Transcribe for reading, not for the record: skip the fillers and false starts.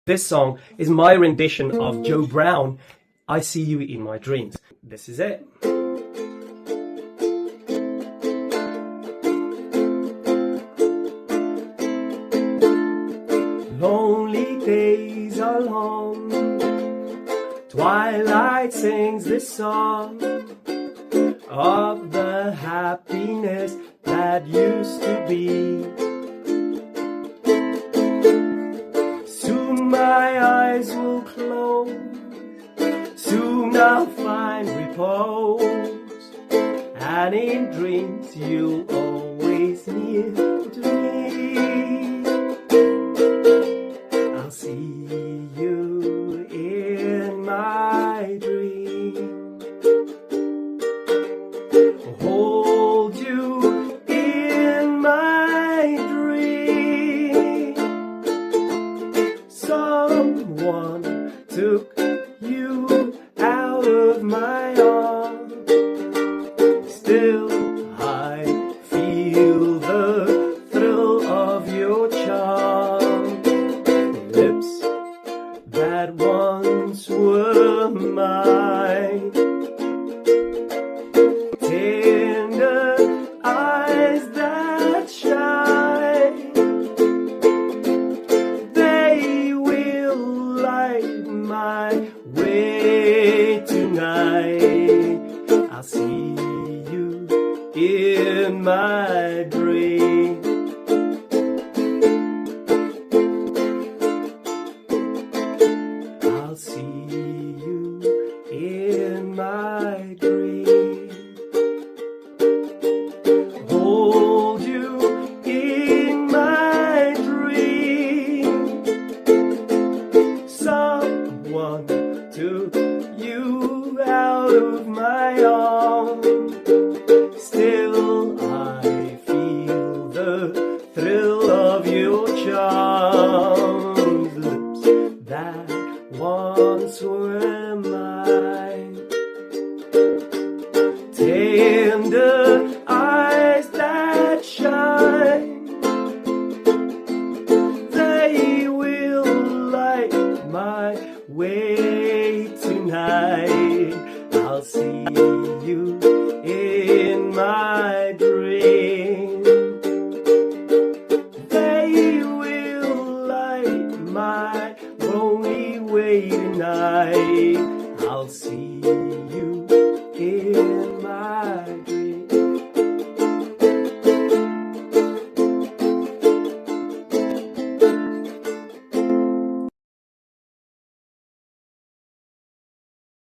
This song is my rendition of Joe Brown, I See You in My Dreams. This is it. Lonely days are long, twilight sings this song of the happiness that used to be. Soon my eyes will close, soon I'll find repose, and in dreams you'll always near to me. I'll see you in my dream, hold you in my dream. Someone took you out of my arms. Still I feel the thrill of your charm. Lips that once were mine, tender eyes that shine, they will light my way tonight. I'll see you in my dream. I'll see you in my dream, hold you in my dream. Someone took you out of my arms. Still I feel the thrill of your charms. Lips that once were mine, tender eyes that shine, they will light my way tonight. I'll see you in my dream, they will light my lonely way tonight. I'll see you in